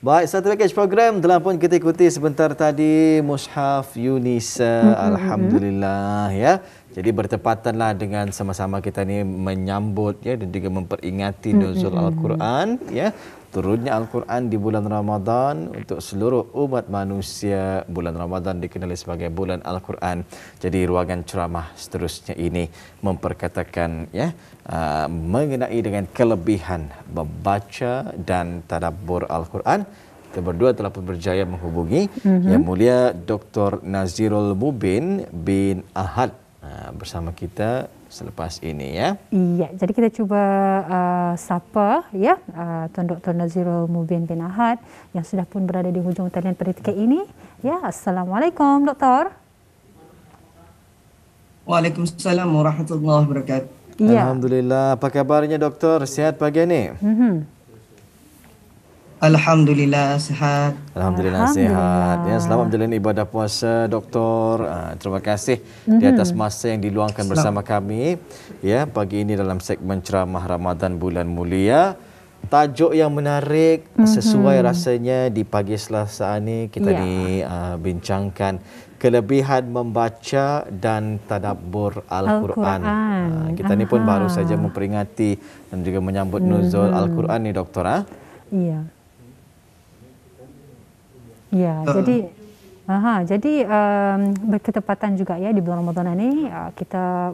Baik, satu package program telah pun kita ikuti sebentar tadi, Mushaf Yunisa. Alhamdulillah ya. Jadi bertepatanlah dengan sama-sama kita ni menyambut ya dan juga memperingati nuzul Al-Quran ya. Turunnya Al-Quran di bulan Ramadan untuk seluruh umat manusia. Bulan Ramadan dikenali sebagai bulan Al-Quran. Jadi ruangan ceramah seterusnya ini memperkatakan ya mengenai dengan kelebihan membaca dan tadabbur Al-Quran. Kita berdua telah pun berjaya menghubungi Yang Mulia Dr. Nazirul Mubin bin Ahad bersama kita selepas ini ya. Iya, jadi kita cuba sapa ya Tuan Dr. Nazirul Mubin bin Ahad yang sudah pun berada di hujung talian pada ini. Ya, Assalamualaikum Doktor. Waalaikumsalam warahmatullahi wabarakatuh. Ya. Alhamdulillah. Apa kabarnya Doktor? Sihat pagi ini? Alhamdulillah sihat. Alhamdulillah sihat. Ya, selamat menjalani ibadah puasa Doktor. Terima kasih di atas masa yang diluangkan bersama kami ya pagi ini dalam segmen ceramah Ramadan bulan mulia. Tajuk yang menarik sesuai rasanya di pagi Selasa ini kita bincangkan kelebihan membaca dan tadabbur Al-Quran. Kita ni pun baru saja memperingati dan juga menyambut nuzul Al-Quran ni Doktor. Iya. Ya, jadi berketepatan juga ya di bulan Ramadan ini kita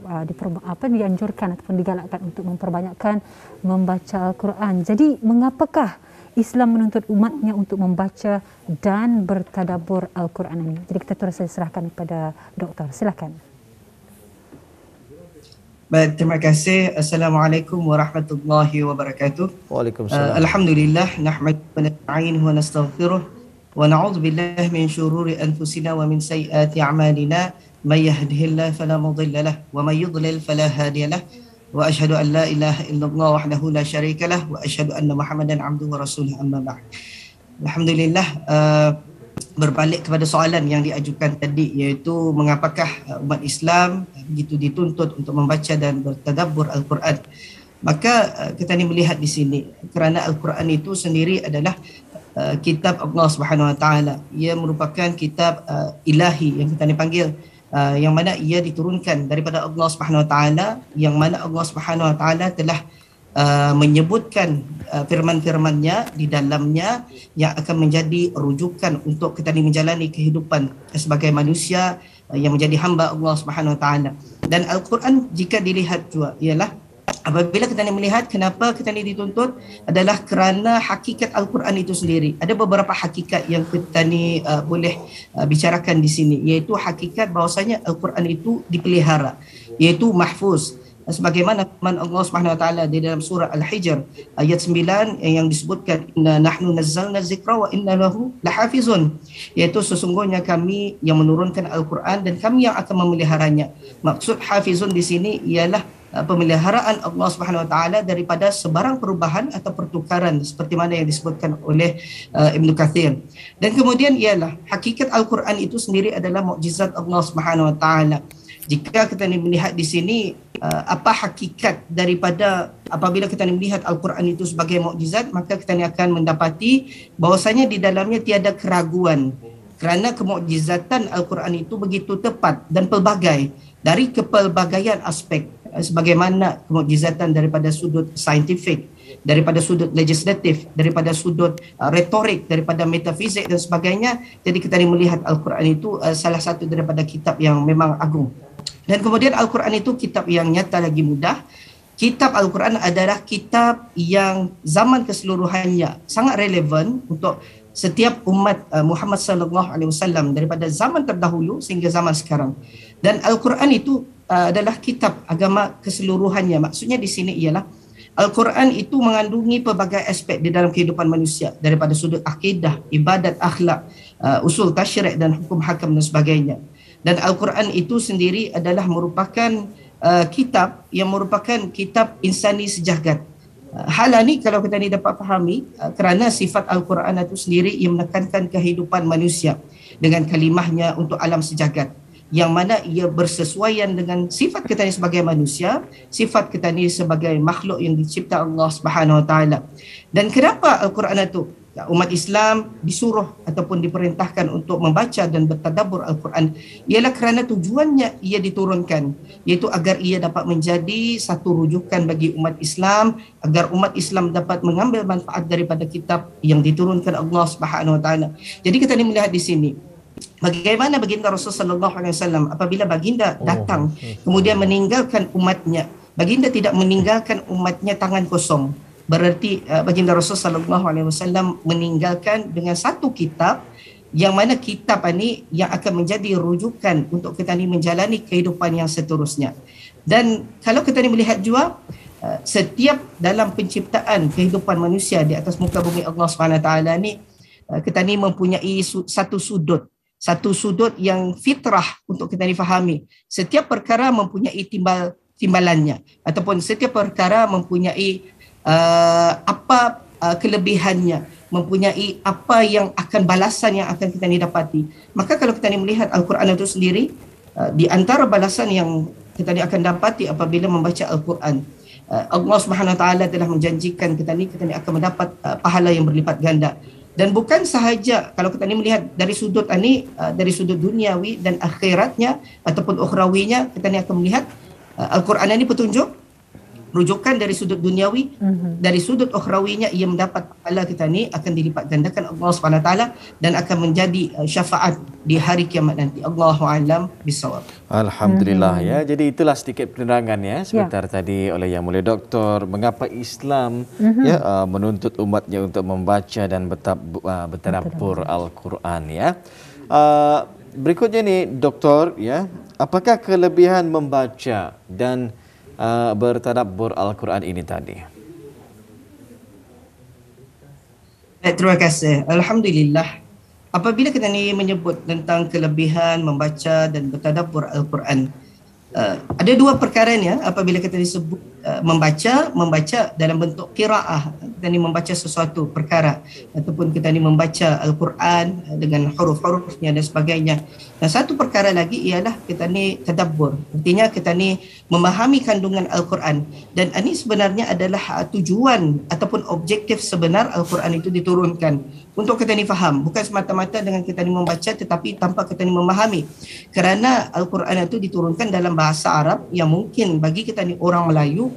dianjurkan ataupun digalakkan untuk memperbanyakkan membaca Al-Quran. Jadi mengapakah Islam menuntut umatnya untuk membaca dan bertadabbur Al-Quran ini? Jadi kita terus serahkan kepada Doktor. Silakan. Baik, terima kasih. Assalamualaikum warahmatullahi wabarakatuh. Waalaikumsalam. Alhamdulillah, nahmaduhu wa nasta'inuhu wa nastaghfiruh. ونعوذ بالله من شرور أنفسنا ومن سيئات أعمالنا من يهده الله فلا مضل له ومن يضلل فلا هادي له وأشهد أن لا إله إلا الله وحده لا شريك له وأشهد أن محمدا عبده ورسوله أما بعد. Alhamdulillah, berbalik kepada soalan yang diajukan tadi, iaitu mengapakah umat Islam begitu dituntut untuk membaca dan bertadabbur Al-Quran. Maka kita ni melihat di sini kerana Al-Quran itu sendiri adalah kitab Allah Subhanahu Wa Taala. Ia merupakan kitab ilahi yang kita dipanggil, yang mana ia diturunkan daripada Allah Subhanahu Wa Taala, yang mana Allah Subhanahu Wa Taala telah menyebutkan firman-firman-Nya di dalamnya yang akan menjadi rujukan untuk kita menjalani kehidupan sebagai manusia yang menjadi hamba Allah Subhanahu Wa Taala. Dan Al-Quran jika dilihat juga ialah apabila kita melihat kenapa kita ni dituntut adalah kerana hakikat Al-Quran itu sendiri. Ada beberapa hakikat yang kita ni boleh bicarakan di sini, iaitu hakikat bahawasanya Al-Quran itu dipelihara, iaitu mahfuz. Sebagaimana firman Allah Subhanahu Wa Taala di dalam surah Al-Hijr ayat 9 yang disebutkan, inna nahnu nazzalna dzikra wa inna lahu lahafizun, iaitu sesungguhnya kami yang menurunkan Al-Quran dan kami yang akan memeliharanya. Maksud hafizun di sini ialah pemeliharaan Allah Subhanahu Wa Taala daripada sebarang perubahan atau pertukaran seperti mana yang disebutkan oleh Ibnu Kathir. Dan kemudian ialah hakikat Al-Quran itu sendiri adalah mukjizat Allah Subhanahu Wa Taala. Jika kita melihat di sini apa hakikat daripada apabila kita melihat Al-Quran itu sebagai mukjizat, maka kita akan mendapati bahawasanya di dalamnya tiada keraguan kerana kemukjizatan Al-Quran itu begitu tepat dan pelbagai dari kepelbagaian aspek, sebagaimana kemukjizatan daripada sudut saintifik, daripada sudut legislatif, daripada sudut retorik, daripada metafizik dan sebagainya. Jadi kita melihat Al-Quran itu salah satu daripada kitab yang memang agung. Dan kemudian Al-Quran itu kitab yang nyata lagi mudah. Kitab Al-Quran adalah kitab yang zaman keseluruhannya sangat relevan untuk setiap umat Muhammad sallallahu alaihi wasallam daripada zaman terdahulu sehingga zaman sekarang. Dan Al-Quran itu adalah kitab agama keseluruhannya. Maksudnya di sini ialah Al-Quran itu mengandungi pelbagai aspek di dalam kehidupan manusia, daripada sudut akidah, ibadat, akhlak, usul tasyri' dan hukum hakam dan sebagainya. Dan Al-Quran itu sendiri adalah merupakan kitab yang merupakan kitab insani sejagat. Hal ini kalau kita ni dapat fahami kerana sifat Al-Quran itu sendiri ia menekankan kehidupan manusia dengan kalimahnya untuk alam sejagat, yang mana ia bersesuaian dengan sifat kita ni sebagai manusia, sifat kita ni sebagai makhluk yang dicipta Allah Subhanahu Wa Taala. Dan kenapa Al-Quran itu umat Islam disuruh ataupun diperintahkan untuk membaca dan bertadabbur Al-Quran ialah kerana tujuannya ia diturunkan, iaitu agar ia dapat menjadi satu rujukan bagi umat Islam, agar umat Islam dapat mengambil manfaat daripada kitab yang diturunkan Allah Subhanahu Wa Taala. Jadi kita ni melihat di sini bagaimana baginda Rasulullah sallallahu alaihi wasallam apabila baginda datang kemudian meninggalkan umatnya, baginda tidak meninggalkan umatnya tangan kosong. Berarti baginda Rasul sallallahu alaihi wasallam meninggalkan dengan satu kitab yang mana kitab ini yang akan menjadi rujukan untuk kita ni menjalani kehidupan yang seterusnya. Dan kalau kita ni melihat juga setiap dalam penciptaan kehidupan manusia di atas muka bumi Allah Subhanahu taala ni, kita ni mempunyai satu sudut yang fitrah untuk kita ni fahami. Setiap perkara mempunyai timbalannya, ataupun setiap perkara mempunyai kelebihannya, mempunyai apa yang akan balasan yang akan kita ni dapati. Maka kalau kita ni melihat Al-Quran itu sendiri, di antara balasan yang kita ni akan dapati apabila membaca Al-Quran, Allah Subhanahu Taala telah menjanjikan kita ni akan mendapat pahala yang berlipat ganda. Dan bukan sahaja kalau kita ni melihat dari sudut dari sudut duniawi dan akhiratnya ataupun ukhrawinya, kita ni akan melihat Al-Quran ini petunjuk, rujukan dari sudut duniawi, dari sudut ukhrawinya ia mendapat pahala kita ni akan dilipat gandakan Allah Subhanahu taala dan akan menjadi syafaat di hari kiamat nanti. Allahu a'lam bissawab. Alhamdulillah ya. Jadi itulah sedikit penerangan ya sebentar tadi oleh Yang Mulia Doktor mengapa Islam menuntut umatnya untuk membaca dan bertadabbur Al-Quran ya. Berikutnya ni Doktor ya, apakah kelebihan membaca dan bertadabbur Al-Quran ini tadi? Terima kasih. Alhamdulillah. Apabila kita ni menyebut tentang kelebihan membaca dan bertadabbur Al-Quran, ada dua perkara ni apabila kita disebut membaca dalam bentuk qiraah, kita ni membaca sesuatu perkara ataupun kita ni membaca Al-Quran dengan huruf-hurufnya dan sebagainya. Dan satu perkara lagi ialah kita ni tadabbur. Artinya kita ni memahami kandungan Al-Quran, dan ini sebenarnya adalah tujuan ataupun objektif sebenar Al-Quran itu diturunkan untuk kita ni faham, bukan semata-mata dengan kita ni membaca tetapi tanpa kita ni memahami. Kerana Al-Quran itu diturunkan dalam bahasa Arab yang mungkin bagi kita ni orang Melayu,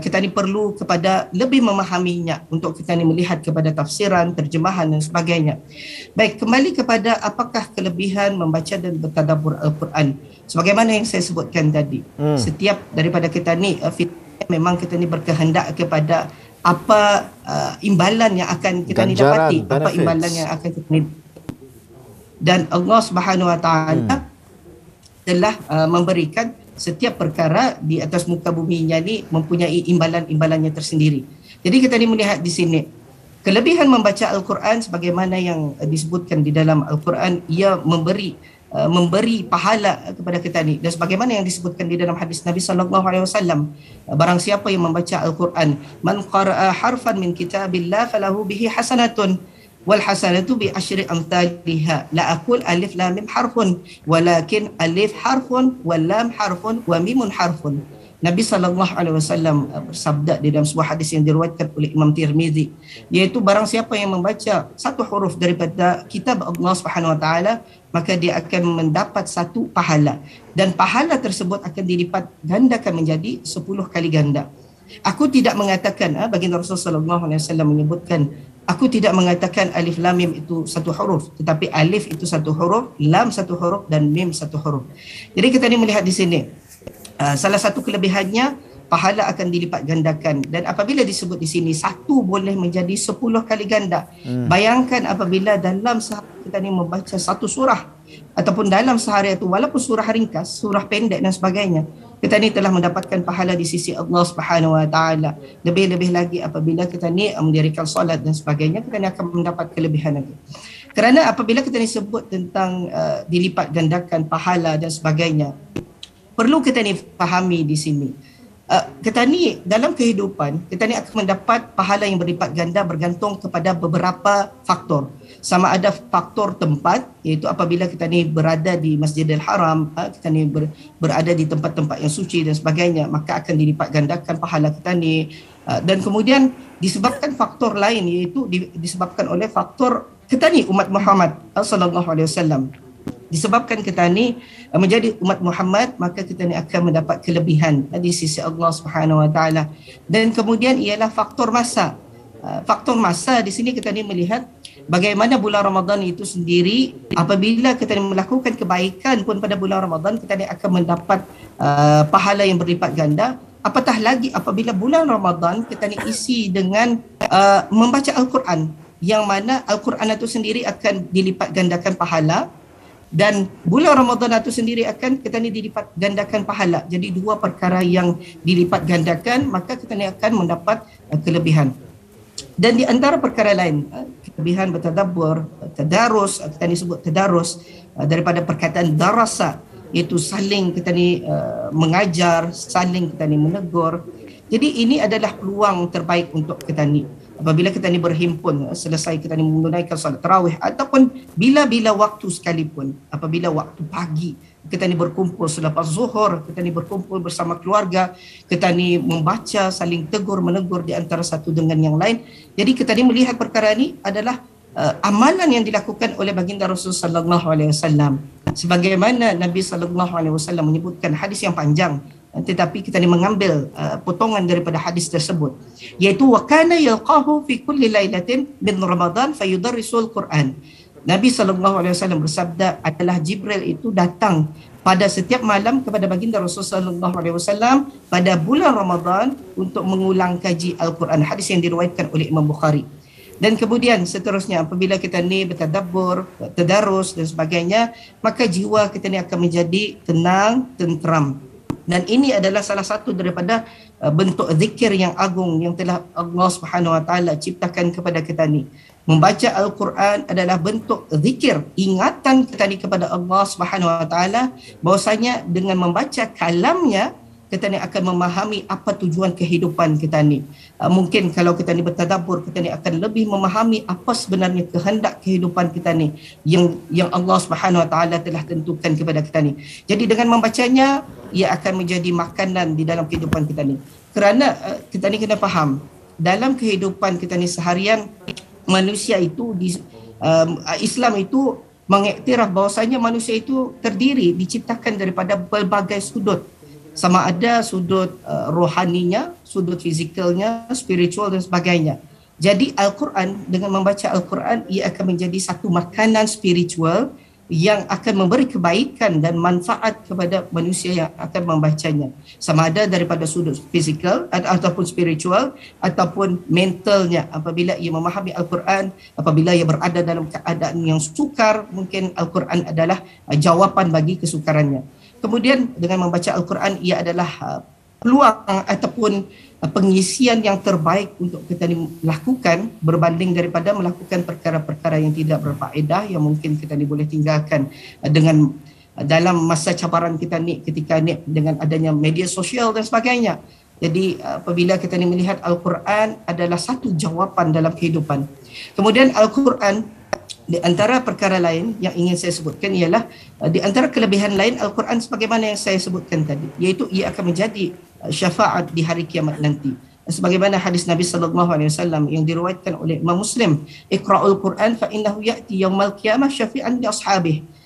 kita ni perlu kepada lebih memahaminya untuk kita ni melihat kepada tafsiran, terjemahan dan sebagainya. Baik, kembali kepada apakah kelebihan membaca dan bertadabbur Al-Quran. Sebagaimana yang saya sebutkan tadi, setiap daripada kita ni memang kita ni berkehendak kepada apa imbalan yang akan kita ni dapati, apa imbalan yang akan kita ni, dan Allah Subhanahu Wa Taala telah memberikan setiap perkara di atas muka buminya ni mempunyai imbalan-imbalannya tersendiri. Jadi kita ni melihat di sini kelebihan membaca Al-Quran sebagaimana yang disebutkan di dalam Al-Quran, ia memberi pahala kepada kita ni, dan sebagaimana yang disebutkan di dalam hadis Nabi sallallahu alaihi wasallam, barang siapa yang membaca Al-Quran, man qara'a harfan min kitabillah falahu bihi hasanatun wal hasanatu bi asyri amsalha, la aqul alif lam mim harfun walakin alif harfun wal lam harfun wa mimun harfun. Nabi sallallahu alaihi wasallam bersabda di dalam sebuah hadis yang diriwayatkan oleh Imam Tirmizi, iaitu barang siapa yang membaca satu huruf daripada kitab Allah Subhanahu wa taala, maka dia akan mendapat satu pahala, dan pahala tersebut akan dilipat gandakan menjadi 10 kali ganda. Aku tidak mengatakan, baginda Rasulullah sallallahu alaihi wasallam menyebutkan, aku tidak mengatakan alif lam mim itu satu huruf, tetapi alif itu satu huruf, lam satu huruf dan mim satu huruf. Jadi kita ni melihat di sini salah satu kelebihannya pahala akan dilipat gandakan, dan apabila disebut di sini satu boleh menjadi 10 kali ganda. Bayangkan apabila dalam sehari kita ni membaca satu surah, ataupun dalam sehari itu walaupun surah ringkas, surah pendek dan sebagainya, kita ni telah mendapatkan pahala di sisi Allah Subhanahu Wa Taala. Lebih-lebih lagi apabila kita ni mendirikan solat dan sebagainya, kita ni akan mendapat kelebihan lagi. Kerana apabila kita ni sebut tentang dilipat gandakan pahala dan sebagainya, perlu kita ni fahami di sini kita ni dalam kehidupan, kita ni akan mendapat pahala yang berlipat ganda bergantung kepada beberapa faktor. Sama ada faktor tempat, iaitu apabila kita ni berada di Masjidil Haram, kita ni berada di tempat-tempat yang suci dan sebagainya, maka akan dilipat gandakan pahala kita ni. Dan kemudian disebabkan faktor lain, iaitu disebabkan oleh faktor kita ni umat Muhammad sallallahu alaihi wasallam. Disebabkan kita ni menjadi umat Muhammad, maka kita ni akan mendapat kelebihan di sisi Allah Subhanahu Wa Taala. Dan kemudian ialah faktor masa. Faktor masa di sini kita ni melihat bagaimana bulan Ramadan itu sendiri, apabila kita ni melakukan kebaikan pun pada bulan Ramadan, kita ni akan mendapat pahala yang berlipat ganda. Apatah lagi apabila bulan Ramadan kita ni isi dengan membaca Al-Quran, yang mana Al-Quran itu sendiri akan dilipat gandakan pahala. Dan bulan Ramadan itu sendiri akan kita ni dilipat gandakan pahala. Jadi dua perkara yang dilipat gandakan, maka kita ni akan mendapat kelebihan. Dan di antara perkara lain, kelebihan bertadabbur, tadarus, kita ni sebut tadarus daripada perkataan darasa, iaitu saling kita ni mengajar, saling kita ni menegur. Jadi ini adalah peluang terbaik untuk kita ni. Apabila kita ni berhimpun, selesai kita ni menunaikan solat tarawih, ataupun bila-bila waktu sekalipun, apabila waktu pagi kita ni berkumpul selepas zuhur, kita ni berkumpul bersama keluarga, kita ni membaca, saling tegur menegur di antara satu dengan yang lain. Jadi kita ni melihat perkara ni adalah amalan yang dilakukan oleh baginda Rasul sallallahu alaihi wasallam. Sebagaimana Nabi sallallahu alaihi wasallam menyebutkan hadis yang panjang, tetapi kita ni mengambil potongan daripada hadis tersebut, iaitu wa kana yalqahu fi kulli lailatin min Ramadan fayudarrisul Quran. Nabi sallallahu alaihi wasallam bersabda adalah Jibril itu datang pada setiap malam kepada baginda Rasul sallallahu alaihi wasallam pada bulan Ramadan untuk mengulang kaji Al-Quran. Hadis yang diriwayatkan oleh Imam Bukhari. Dan kemudian seterusnya apabila kita ni bertadabbur, tadarus dan sebagainya, maka jiwa kita ni akan menjadi tenang, tenteram. Dan ini adalah salah satu daripada bentuk zikir yang agung yang telah Allah Subhanahu Wa Taala ciptakan kepada kita ni. Membaca Al-Quran adalah bentuk zikir, ingatan kita ni kepada Allah Subhanahu Wa Taala, bahwasanya dengan membaca kalamnya kita ni akan memahami apa tujuan kehidupan kita ni. Mungkin kalau kita ni bertadabbur, kita ni akan lebih memahami apa sebenarnya kehendak kehidupan kita ni yang Allah Subhanahu Wa Taala telah tentukan kepada kita ni. Jadi dengan membacanya, ia akan menjadi makanan di dalam kehidupan kita ni. Kerana kita ni kena faham, dalam kehidupan kita ni seharian, manusia itu Islam itu mengiktiraf bahawasanya manusia itu terdiri, diciptakan daripada pelbagai sudut. Sama ada sudut rohaninya, sudut fizikalnya, spiritual dan sebagainya. Jadi Al-Quran, dengan membaca Al-Quran, ia akan menjadi satu makanan spiritual yang akan memberi kebaikan dan manfaat kepada manusia yang akan membacanya. Sama ada daripada sudut fizikal ataupun spiritual ataupun mentalnya. Apabila ia memahami Al-Quran, apabila ia berada dalam keadaan yang sukar, mungkin Al-Quran adalah jawapan bagi kesukarannya. Kemudian dengan membaca Al-Quran, ia adalah peluang ataupun pengisian yang terbaik untuk kita lakukan berbanding daripada melakukan perkara-perkara yang tidak berfaedah yang mungkin kita boleh tinggalkan dengan dalam masa cabaran kita ni ketika ni dengan adanya media sosial dan sebagainya. Jadi apabila kita melihat Al-Quran adalah satu jawapan dalam kehidupan. Kemudian Al-Quran, di antara perkara lain yang ingin saya sebutkan ialah di antara kelebihan lain Al-Quran sebagaimana yang saya sebutkan tadi, iaitu ia akan menjadi syafaat di hari kiamat nanti. Sebagaimana hadis Nabi sallallahu alaihi wasallam yang diriwayatkan oleh Imam Muslim, "Iqra'ul Quran fa innahu ya'ti yaumal qiyamah syafi'an li ashabihi."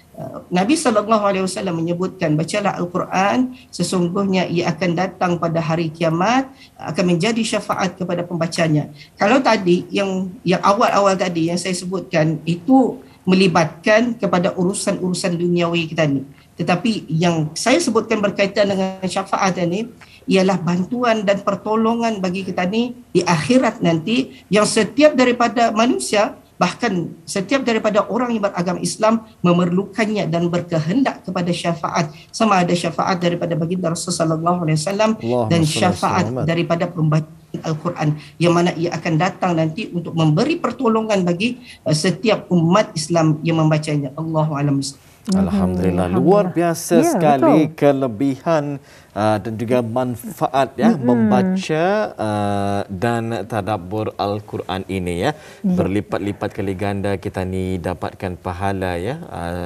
Nabi SAW menyebutkan, bacalah Al-Quran, sesungguhnya ia akan datang pada hari kiamat, akan menjadi syafaat kepada pembacanya. Kalau tadi yang awal-awal tadi yang saya sebutkan itu melibatkan kepada urusan-urusan duniawi kita ni. Tetapi yang saya sebutkan berkaitan dengan syafaat ini ialah bantuan dan pertolongan bagi kita ni di akhirat nanti, yang setiap daripada manusia, bahkan setiap daripada orang yang beragama Islam memerlukannya dan berkehendak kepada syafaat, sama ada syafaat daripada baginda Rasulullah SAW dan syafaat daripada pembacaan Al-Quran, yang mana ia akan datang nanti untuk memberi pertolongan bagi setiap umat Islam yang membacanya. Allahu a'lam. Alhamdulillah, luar biasa Ya, sekali betul. kelebihan dan juga manfaat ya membaca dan tadabbur Al-Quran ini ya. Berlipat-lipat kali ganda kita ni dapatkan pahala ya,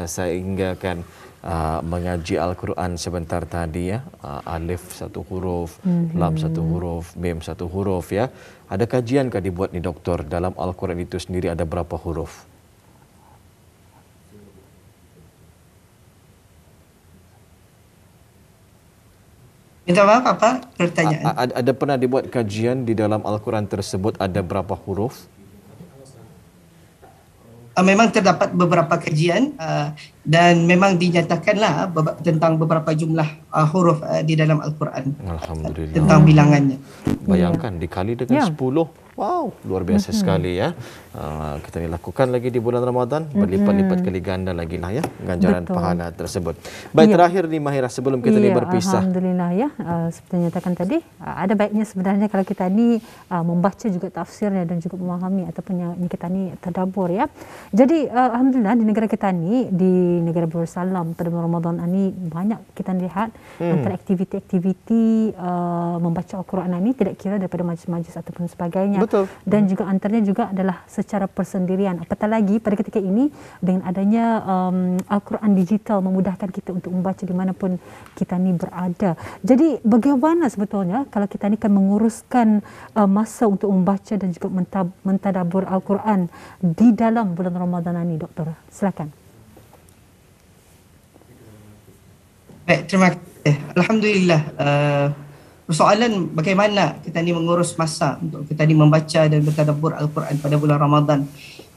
sehingga kan mengaji Al-Quran sebentar tadi ya. Alif satu huruf, lam satu huruf, mim satu huruf ya. Ada kajian kah dibuat ni doktor dalam Al-Quran itu sendiri ada berapa huruf? Minta maaf apa pertanyaan? Ada pernah dibuat kajian di dalam Al-Quran tersebut ada berapa huruf? Memang terdapat beberapa kajian dan memang dinyatakanlah tentang beberapa jumlah huruf di dalam Al-Quran Alhamdulillah. tentang bilangannya. Bayangkan dikali dengan Ya. 10. Wow, luar biasa sekali ya. Kita ni lakukan lagi di bulan Ramadan, berlipat-lipat kali ganda lagi lah ya ganjaran Betul. pahala tersebut. Baik, Ya. terakhir ni Mahira sebelum kita ni berpisah. Alhamdulillah ya. Seperti yang nyatakan tadi, ada baiknya sebenarnya kalau kita ni membaca juga tafsirnya dan juga memahami ataupun yang kita ni tadabbur ya. Jadi alhamdulillah di negara kita ni, di negara Darussalam pada bulan Ramadan ini banyak kita lihat antara aktiviti-aktiviti membaca Al-Quran ini tidak kira daripada majlis-majlis ataupun sebagainya. Betul. Dan juga antaranya juga adalah secara persendirian. Apatah lagi pada ketika ini dengan adanya Al-Quran digital memudahkan kita untuk membaca di mana pun kita ni berada. Jadi bagaimana sebetulnya kalau kita ni kan menguruskan masa untuk membaca dan juga mentadabbur Al-Quran di dalam bulan Ramadan ini, Doktor? Silakan. Baik, terima kasih. Alhamdulillah. Persoalan bagaimana kita ni mengurus masa untuk kita ni membaca dan bertadabbur Al-Quran pada bulan Ramadan.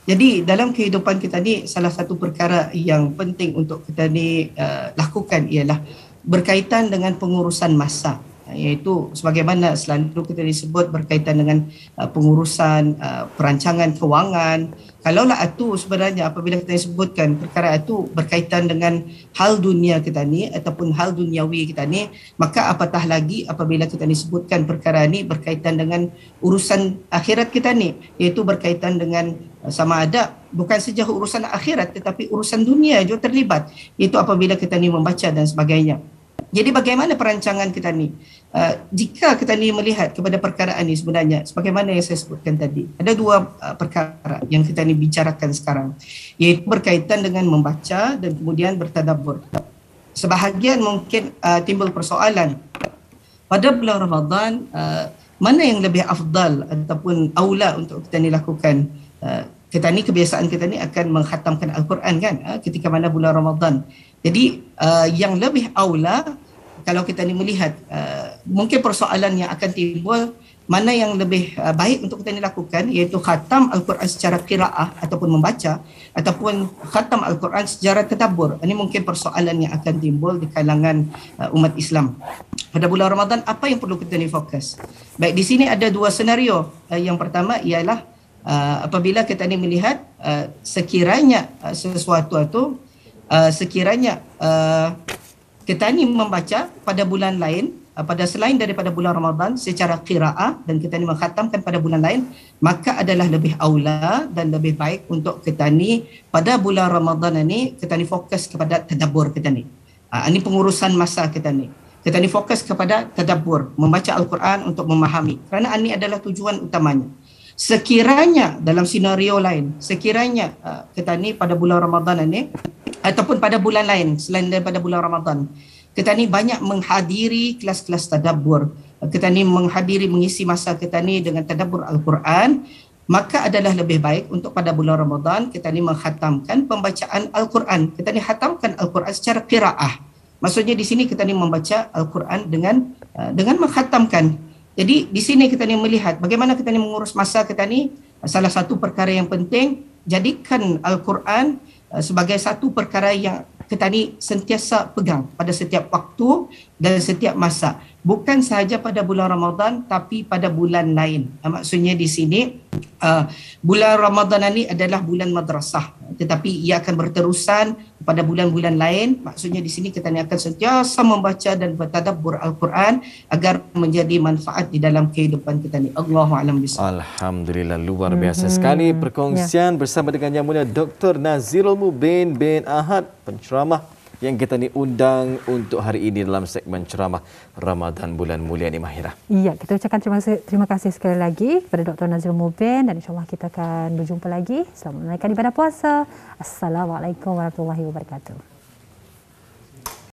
Jadi dalam kehidupan kita ni salah satu perkara yang penting untuk kita ni lakukan ialah berkaitan dengan pengurusan masa, iaitu sebagaimana selalu kita disebut berkaitan dengan pengurusan perancangan kewangan. Kalaulah itu sebenarnya apabila kita sebutkan perkara itu berkaitan dengan hal dunia kita ni ataupun hal duniawi kita ni, maka apatah lagi apabila kita disebutkan perkara ni berkaitan dengan urusan akhirat kita ni, iaitu berkaitan dengan sama ada bukan saja urusan akhirat tetapi urusan dunia juga terlibat, iaitu apabila kita ni membaca dan sebagainya. Jadi bagaimana perancangan kita ni? Jika kita ni melihat kepada perkara ini sebenarnya sebagaimana yang saya sebutkan tadi, ada dua perkara yang kita ni bicarakan sekarang, iaitu berkaitan dengan membaca dan kemudian bertadabbur. Sebahagian mungkin timbul persoalan pada bulan Ramadan, mana yang lebih afdal ataupun aula untuk kita ni lakukan. Kita ni kebiasaan kita ni akan mengkhatamkan Al-Quran kan ketika mana bulan Ramadan. Jadi yang lebih aula kalau kita ni melihat mungkin persoalan yang akan timbul, mana yang lebih baik untuk kita ni lakukan, iaitu khatam Al-Quran secara qiraah ataupun membaca, ataupun khatam Al-Quran secara tadabbur. Ini mungkin persoalan yang akan timbul di kalangan umat Islam. Pada bulan Ramadan, apa yang perlu kita ni fokus? Baik, di sini ada dua senario. Yang pertama ialah apabila kita ni melihat sekiranya sesuatu itu sekiranya kita ni membaca pada bulan lain, pada selain daripada bulan Ramadan secara qiraah dan kita ni mengkhatamkan pada bulan lain, maka adalah lebih aula dan lebih baik untuk kita ni pada bulan Ramadan ini kita ni fokus kepada tadabbur kita ni. Ini pengurusan masa kita ni. Kita ni fokus kepada tadabbur, membaca Al-Quran untuk memahami. Kerana ini adalah tujuan utamanya. Sekiranya dalam senario lain, sekiranya kita ni pada bulan Ramadan ini ataupun pada bulan lain selain daripada bulan Ramadan, kita ni banyak menghadiri kelas-kelas tadabbur, kita ni mengisi masa kita ni dengan tadabbur Al-Quran, maka adalah lebih baik untuk pada bulan Ramadan kita ni mengkhatamkan pembacaan Al-Quran. Kita ni khatamkan Al-Quran secara qiraah. Maksudnya di sini kita ni membaca Al-Quran dengan mengkhatamkan. Jadi di sini kita ni melihat bagaimana kita ni mengurus masa kita ni. Salah satu perkara yang penting, jadikan Al-Quran sebagai satu perkara yang kita ni sentiasa pegang pada setiap waktu dan setiap masa. Bukan sahaja pada bulan Ramadan tapi pada bulan lain. Maksudnya di sini bulan Ramadan ini adalah bulan madrasah, tetapi ia akan berterusan pada bulan-bulan lain. Maksudnya di sini kita ni akan sentiasa membaca dan bertadabbur Al-Quran agar menjadi manfaat di dalam kehidupan kita ni. Allahu a'lam bishawab. Alhamdulillah, luar biasa sekali perkongsian bersama dengan Yang Mulia Dr. Nazirul Mubin bin Ahad, penceramah yang kita ni undang untuk hari ini dalam segmen ceramah Ramadan bulan mulia ni, Mahirah. Ya, kita ucapkan terima kasih sekali lagi kepada Dr. Nazirul Mubin, dan insya-Allah kita akan berjumpa lagi. Selamat menunaikan ibadah puasa. Assalamualaikum warahmatullahi wabarakatuh.